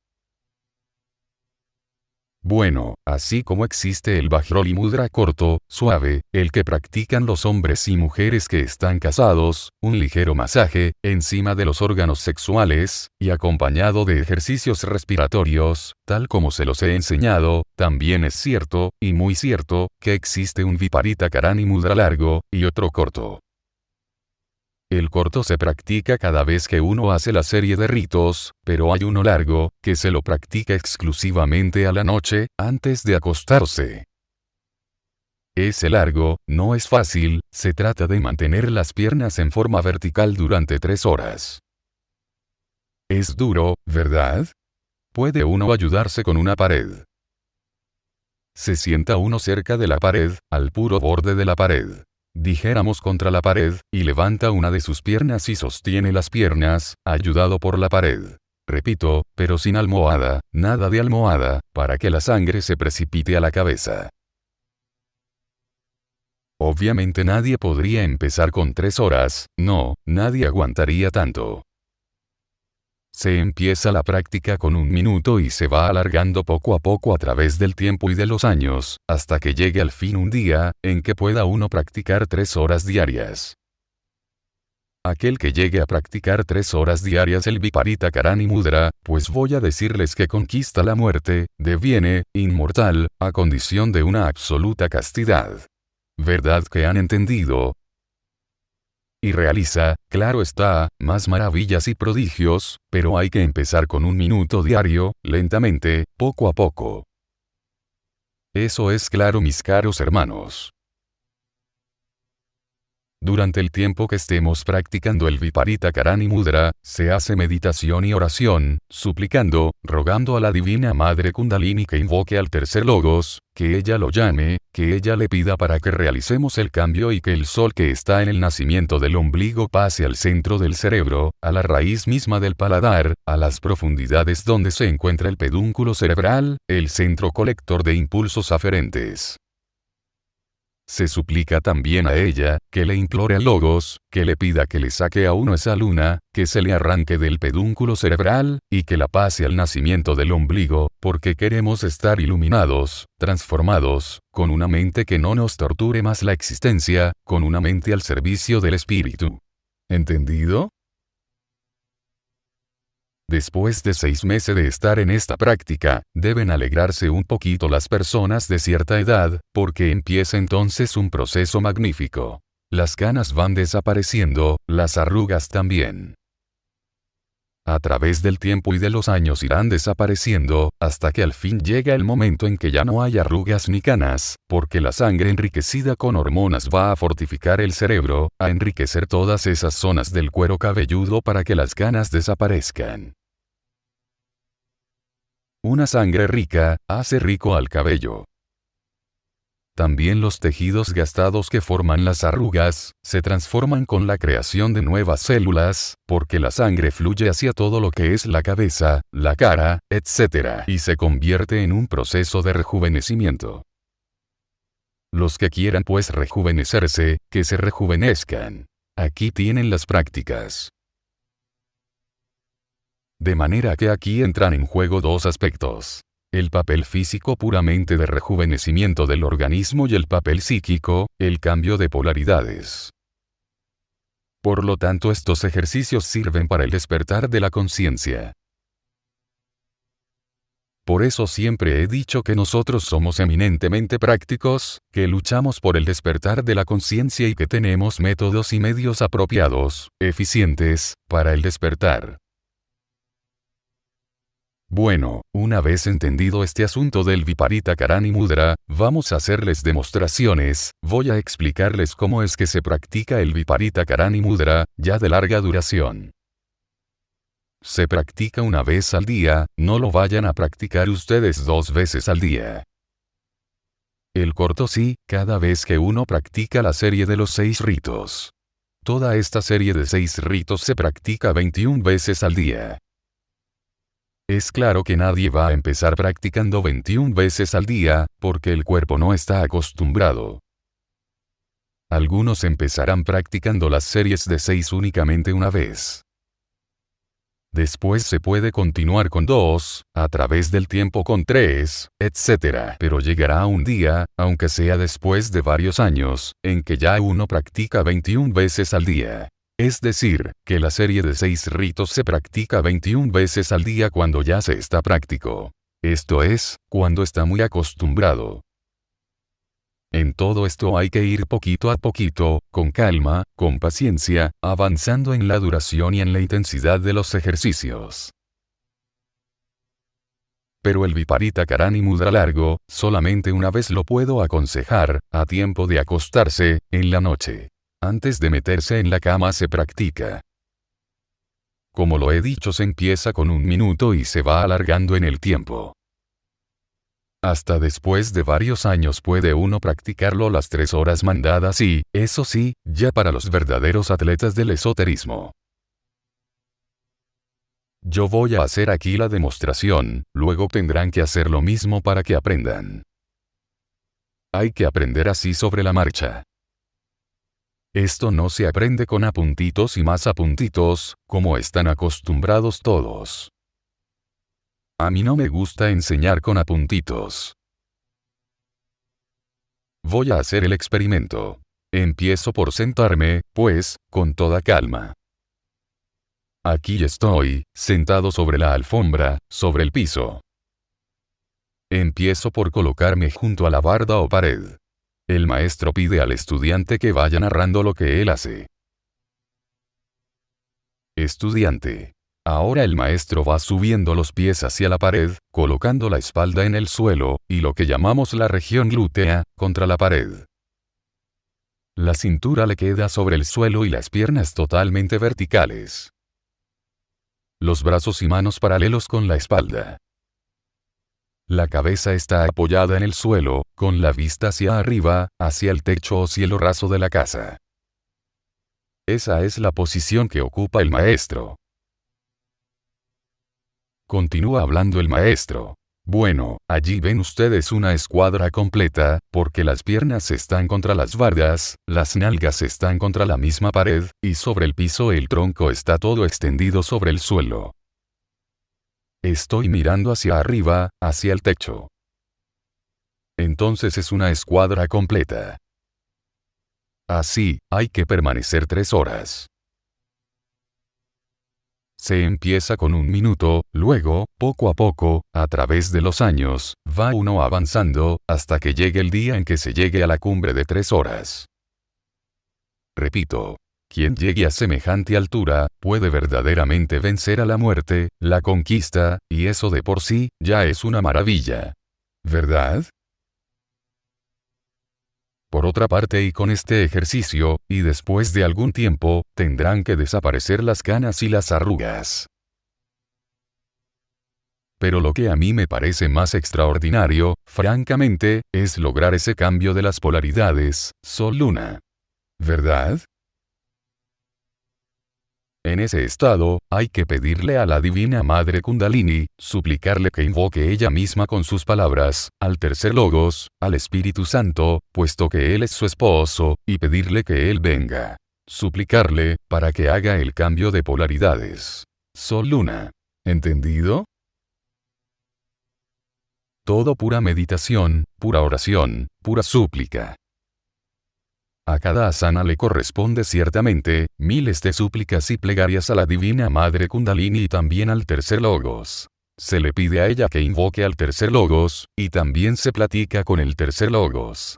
Bueno, así como existe el Vajroli Mudra corto, suave, el que practican los hombres y mujeres que están casados, un ligero masaje, encima de los órganos sexuales, y acompañado de ejercicios respiratorios, tal como se los he enseñado, también es cierto, y muy cierto, que existe un Viparita Karani Mudra largo, y otro corto. El corto se practica cada vez que uno hace la serie de ritos, pero hay uno largo, que se lo practica exclusivamente a la noche, antes de acostarse. Ese largo, no es fácil, se trata de mantener las piernas en forma vertical durante 3 horas. Es duro, ¿verdad? Puede uno ayudarse con una pared. Se sienta uno cerca de la pared, al puro borde de la pared. Dijéramos contra la pared, y levanta una de sus piernas y sostiene las piernas, ayudado por la pared. Repito, pero sin almohada, nada de almohada, para que la sangre se precipite a la cabeza. Obviamente nadie podría empezar con 3 horas, no, nadie aguantaría tanto. Se empieza la práctica con 1 minuto y se va alargando poco a poco a través del tiempo y de los años, hasta que llegue al fin un día, en que pueda uno practicar 3 horas diarias. Aquel que llegue a practicar 3 horas diarias el Viparita Karani Mudra, pues voy a decirles que conquista la muerte, deviene inmortal, a condición de una absoluta castidad. ¿Verdad que han entendido? Y realiza, claro está, más maravillas y prodigios, pero hay que empezar con 1 minuto diario, lentamente, poco a poco. Eso es claro, mis caros hermanos. Durante el tiempo que estemos practicando el Viparita Karani Mudra, se hace meditación y oración, suplicando, rogando a la Divina Madre Kundalini que invoque al tercer Logos, que ella lo llame, que ella le pida para que realicemos el cambio y que el sol que está en el nacimiento del ombligo pase al centro del cerebro, a la raíz misma del paladar, a las profundidades donde se encuentra el pedúnculo cerebral, el centro colector de impulsos aferentes. Se suplica también a ella, que le implore al Logos, que le pida que le saque a uno esa luna, que se le arranque del pedúnculo cerebral, y que la pase al nacimiento del ombligo, porque queremos estar iluminados, transformados, con una mente que no nos torture más la existencia, con una mente al servicio del espíritu. ¿Entendido? Después de 6 meses de estar en esta práctica, deben alegrarse un poquito las personas de cierta edad, porque empieza entonces un proceso magnífico. Las canas van desapareciendo, las arrugas también. A través del tiempo y de los años irán desapareciendo, hasta que al fin llega el momento en que ya no hay arrugas ni canas, porque la sangre enriquecida con hormonas va a fortificar el cerebro, a enriquecer todas esas zonas del cuero cabelludo para que las canas desaparezcan. Una sangre rica, hace rico al cabello. También los tejidos gastados que forman las arrugas, se transforman con la creación de nuevas células, porque la sangre fluye hacia todo lo que es la cabeza, la cara, etc. y se convierte en un proceso de rejuvenecimiento. Los que quieran pues rejuvenecerse, que se rejuvenezcan. Aquí tienen las prácticas. De manera que aquí entran en juego dos aspectos. El papel físico puramente de rejuvenecimiento del organismo y el papel psíquico, el cambio de polaridades. Por lo tanto, estos ejercicios sirven para el despertar de la conciencia. Por eso siempre he dicho que nosotros somos eminentemente prácticos, que luchamos por el despertar de la conciencia y que tenemos métodos y medios apropiados, eficientes, para el despertar. Bueno, una vez entendido este asunto del Viparita Karani Mudra, vamos a hacerles demostraciones, voy a explicarles cómo es que se practica el Viparita Karani Mudra, ya de larga duración. Se practica una vez al día, no lo vayan a practicar ustedes 2 veces al día. El corto sí, cada vez que uno practica la serie de los 6 ritos. Toda esta serie de 6 ritos se practica 21 veces al día. Es claro que nadie va a empezar practicando 21 veces al día, porque el cuerpo no está acostumbrado. Algunos empezarán practicando las series de 6 únicamente una vez. Después se puede continuar con 2, a través del tiempo con 3, etc. Pero llegará un día, aunque sea después de varios años, en que ya uno practica 21 veces al día. Es decir, que la serie de 6 ritos se practica 21 veces al día cuando ya se está práctico. Esto es, cuando está muy acostumbrado. En todo esto hay que ir poquito a poquito, con calma, con paciencia, avanzando en la duración y en la intensidad de los ejercicios. Pero el Viparita Karani Mudra largo, solamente una vez lo puedo aconsejar, a tiempo de acostarse, en la noche. Antes de meterse en la cama se practica. Como lo he dicho, se empieza con 1 minuto y se va alargando en el tiempo. Hasta después de varios años puede uno practicarlo las 3 horas mandadas y, eso sí, ya para los verdaderos atletas del esoterismo. Yo voy a hacer aquí la demostración, luego tendrán que hacer lo mismo para que aprendan. Hay que aprender así sobre la marcha. Esto no se aprende con apuntitos y más apuntitos, como están acostumbrados todos. A mí no me gusta enseñar con apuntitos. Voy a hacer el experimento. Empiezo por sentarme, pues, con toda calma. Aquí estoy, sentado sobre la alfombra, sobre el piso. Empiezo por colocarme junto a la barda o pared. El maestro pide al estudiante que vaya narrando lo que él hace. Estudiante. Ahora el maestro va subiendo los pies hacia la pared, colocando la espalda en el suelo, y lo que llamamos la región glútea, contra la pared. La cintura le queda sobre el suelo y las piernas totalmente verticales. Los brazos y manos paralelos con la espalda. La cabeza está apoyada en el suelo, con la vista hacia arriba, hacia el techo o cielo raso de la casa. Esa es la posición que ocupa el maestro. Continúa hablando el maestro. Bueno, allí ven ustedes una escuadra completa, porque las piernas están contra las bardas, las nalgas están contra la misma pared, y sobre el piso el tronco está todo extendido sobre el suelo. Estoy mirando hacia arriba, hacia el techo. Entonces es una escuadra completa. Así, hay que permanecer 3 horas. Se empieza con 1 minuto, luego, poco a poco, a través de los años, va uno avanzando, hasta que llegue el día en que se llegue a la cumbre de 3 horas. Repito, quien llegue a semejante altura, puede verdaderamente vencer a la muerte, la conquista, y eso de por sí, ya es una maravilla. ¿Verdad? Por otra parte, y con este ejercicio, y después de algún tiempo, tendrán que desaparecer las canas y las arrugas. Pero lo que a mí me parece más extraordinario, francamente, es lograr ese cambio de las polaridades, Sol-Luna. ¿Verdad? En ese estado, hay que pedirle a la Divina Madre Kundalini, suplicarle que invoque ella misma con sus palabras, al tercer Logos, al Espíritu Santo, puesto que Él es su esposo, y pedirle que Él venga. Suplicarle, para que haga el cambio de polaridades. Sol-Luna. ¿Entendido? Todo pura meditación, pura oración, pura súplica. A cada asana le corresponde ciertamente, miles de súplicas y plegarias a la Divina Madre Kundalini y también al tercer Logos. Se le pide a ella que invoque al tercer Logos, y también se platica con el tercer Logos.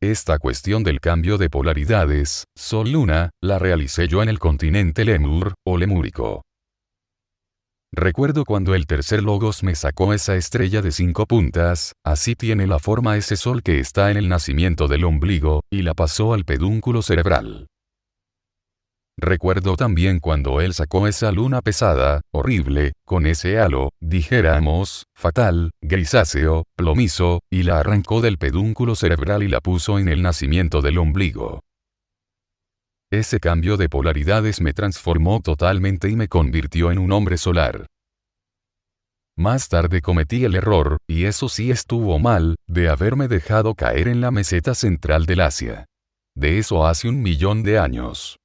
Esta cuestión del cambio de polaridades, Sol-Luna, la realicé yo en el continente Lemur, o lemúrico. Recuerdo cuando el tercer Logos me sacó esa estrella de 5 puntas, así tiene la forma ese sol que está en el nacimiento del ombligo, y la pasó al pedúnculo cerebral. Recuerdo también cuando él sacó esa luna pesada, horrible, con ese halo, dijéramos, fatal, grisáceo, plomizo, y la arrancó del pedúnculo cerebral y la puso en el nacimiento del ombligo. Ese cambio de polaridades me transformó totalmente y me convirtió en un hombre solar. Más tarde cometí el error, y eso sí estuvo mal, de haberme dejado caer en la meseta central del Asia. De eso hace 1 millón de años.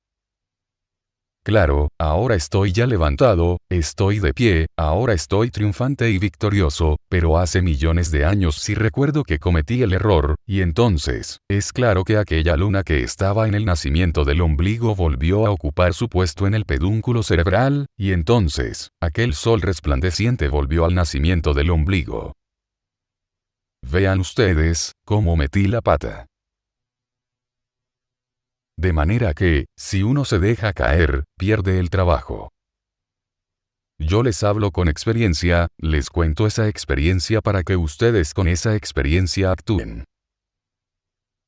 Claro, ahora estoy ya levantado, estoy de pie, ahora estoy triunfante y victorioso, pero hace millones de años sí recuerdo que cometí el error, y entonces, es claro que aquella luna que estaba en el nacimiento del ombligo volvió a ocupar su puesto en el pedúnculo cerebral, y entonces, aquel sol resplandeciente volvió al nacimiento del ombligo. Vean ustedes, cómo metí la pata. De manera que, si uno se deja caer, pierde el trabajo. Yo les hablo con experiencia, les cuento esa experiencia para que ustedes con esa experiencia actúen.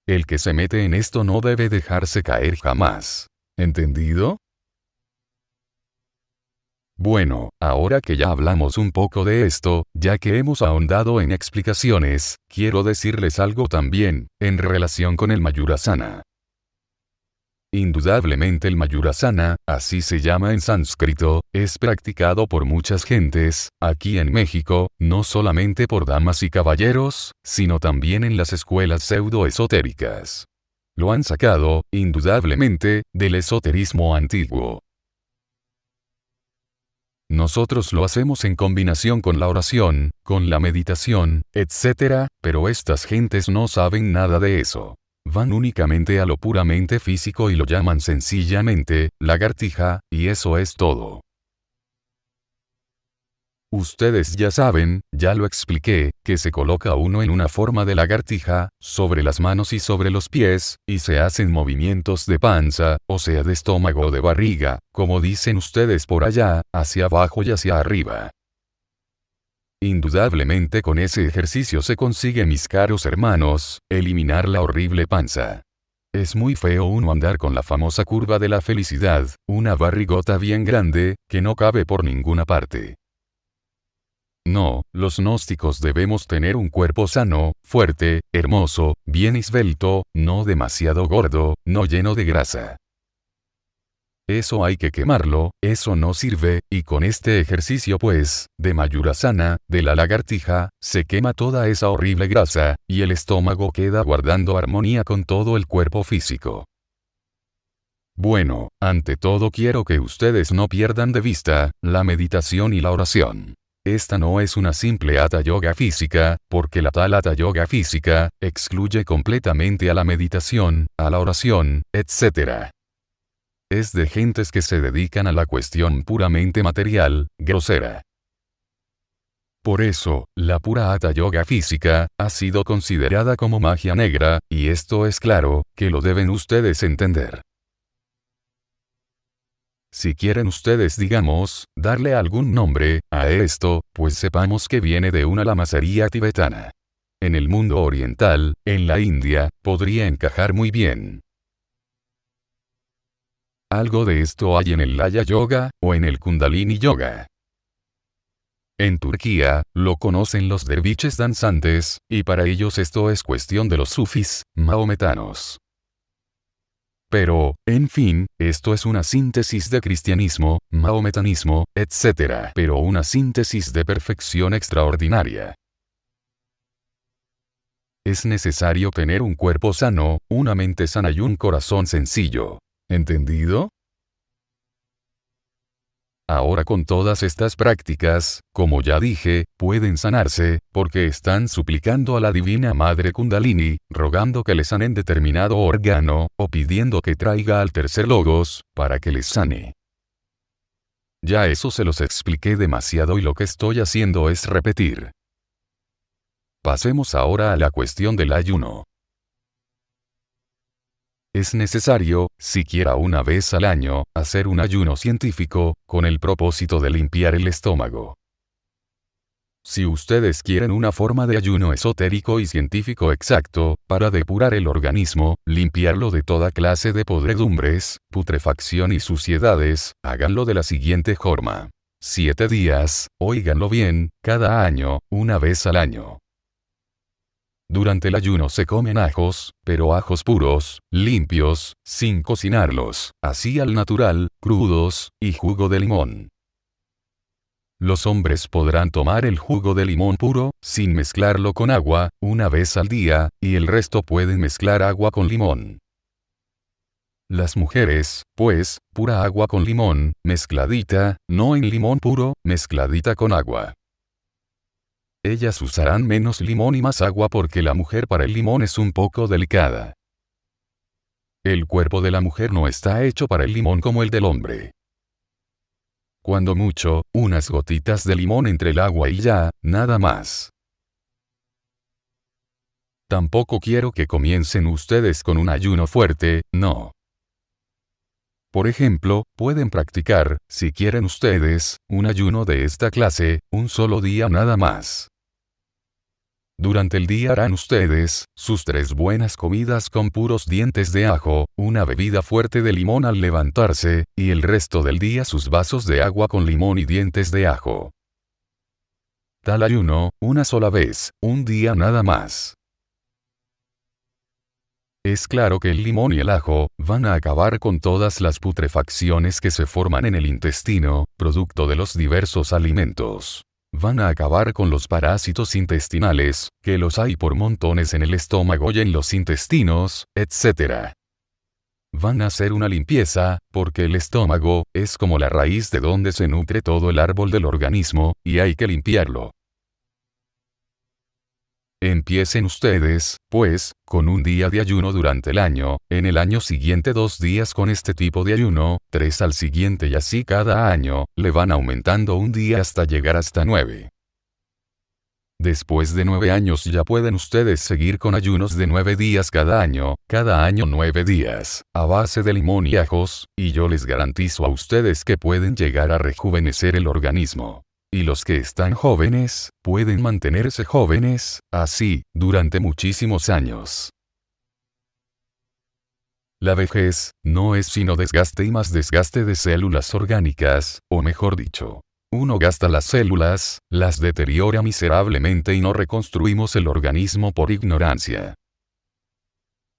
El que se mete en esto no debe dejarse caer jamás. ¿Entendido? Bueno, ahora que ya hablamos un poco de esto, ya que hemos ahondado en explicaciones, quiero decirles algo también, en relación con el Mayurasana. Indudablemente el Mayurasana, así se llama en sánscrito, es practicado por muchas gentes, aquí en México, no solamente por damas y caballeros, sino también en las escuelas pseudo-esotéricas. Lo han sacado, indudablemente, del esoterismo antiguo. Nosotros lo hacemos en combinación con la oración, con la meditación, etc., pero estas gentes no saben nada de eso. Van únicamente a lo puramente físico y lo llaman sencillamente, lagartija, y eso es todo. Ustedes ya saben, ya lo expliqué, que se coloca uno en una forma de lagartija, sobre las manos y sobre los pies, y se hacen movimientos de panza, o sea de estómago o de barriga, como dicen ustedes por allá, hacia abajo y hacia arriba. Indudablemente con ese ejercicio se consigue, mis caros hermanos, eliminar la horrible panza. Es muy feo uno andar con la famosa curva de la felicidad, una barrigota bien grande, que no cabe por ninguna parte. No, los gnósticos debemos tener un cuerpo sano, fuerte, hermoso, bien esbelto, no demasiado gordo, no lleno de grasa. Eso hay que quemarlo, eso no sirve, y con este ejercicio pues, de Mayurasana, de la lagartija, se quema toda esa horrible grasa, y el estómago queda guardando armonía con todo el cuerpo físico. Bueno, ante todo quiero que ustedes no pierdan de vista, la meditación y la oración. Esta no es una simple hatha yoga física, porque la tal hatha yoga física, excluye completamente a la meditación, a la oración, etc. Es de gentes que se dedican a la cuestión puramente material, grosera. Por eso, la pura hatha yoga física, ha sido considerada como magia negra, y esto es claro, que lo deben ustedes entender. Si quieren ustedes, digamos, darle algún nombre a esto, pues sepamos que viene de una lamasería tibetana. En el mundo oriental, en la India, podría encajar muy bien. Algo de esto hay en el Laya Yoga, o en el Kundalini Yoga. En Turquía, lo conocen los derviches danzantes, y para ellos esto es cuestión de los sufis, maometanos. Pero, en fin, esto es una síntesis de cristianismo, mahometanismo, etc. Pero una síntesis de perfección extraordinaria. Es necesario tener un cuerpo sano, una mente sana y un corazón sencillo. ¿Entendido? Ahora con todas estas prácticas, como ya dije, pueden sanarse, porque están suplicando a la Divina Madre Kundalini, rogando que les sanen determinado órgano, o pidiendo que traiga al tercer logos, para que les sane. Ya eso se los expliqué demasiado y lo que estoy haciendo es repetir. Pasemos ahora a la cuestión del ayuno. Es necesario, siquiera una vez al año, hacer un ayuno científico, con el propósito de limpiar el estómago. Si ustedes quieren una forma de ayuno esotérico y científico exacto, para depurar el organismo, limpiarlo de toda clase de podredumbres, putrefacción y suciedades, háganlo de la siguiente forma. 7 días, óiganlo bien, cada año, una vez al año. Durante el ayuno se comen ajos, pero ajos puros, limpios, sin cocinarlos, así al natural, crudos, y jugo de limón. Los hombres podrán tomar el jugo de limón puro, sin mezclarlo con agua, una vez al día, y el resto pueden mezclar agua con limón. Las mujeres, pues, pura agua con limón, mezcladita, no en limón puro, mezcladita con agua. Ellas usarán menos limón y más agua porque la mujer para el limón es un poco delicada. El cuerpo de la mujer no está hecho para el limón como el del hombre. Cuando mucho, unas gotitas de limón entre el agua y ya, nada más. Tampoco quiero que comiencen ustedes con un ayuno fuerte, no. Por ejemplo, pueden practicar, si quieren ustedes, un ayuno de esta clase, un solo día nada más. Durante el día harán ustedes, sus 3 buenas comidas con puros dientes de ajo, una bebida fuerte de limón al levantarse, y el resto del día sus vasos de agua con limón y dientes de ajo. Tal ayuno, una sola vez, un día nada más. Es claro que el limón y el ajo, van a acabar con todas las putrefacciones que se forman en el intestino, producto de los diversos alimentos. Van a acabar con los parásitos intestinales, que los hay por montones en el estómago y en los intestinos, etc. Van a hacer una limpieza, porque el estómago, es como la raíz de donde se nutre todo el árbol del organismo, y hay que limpiarlo. Empiecen ustedes, pues, con un día de ayuno durante el año, en el año siguiente 2 días con este tipo de ayuno, 3 al siguiente y así cada año, le van aumentando un día hasta llegar hasta 9. Después de 9 años ya pueden ustedes seguir con ayunos de 9 días cada año 9 días, a base de limón y ajos, y yo les garantizo a ustedes que pueden llegar a rejuvenecer el organismo. y los que están jóvenes, pueden mantenerse jóvenes, así, durante muchísimos años. La vejez, no es sino desgaste y más desgaste de células orgánicas, o mejor dicho, uno gasta las células, las deteriora miserablemente y no reconstruimos el organismo por ignorancia.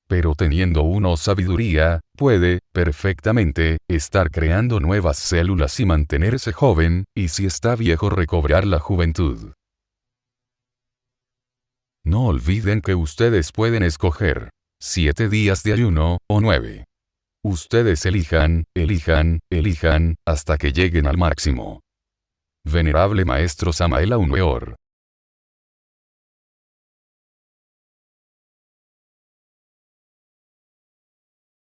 Pero teniendo uno sabiduría, puede, perfectamente, estar creando nuevas células y mantenerse joven, y si está viejo recobrar la juventud. No olviden que ustedes pueden escoger 7 días de ayuno, o 9. Ustedes elijan, hasta que lleguen al máximo. Venerable Maestro Samael Aun Weor.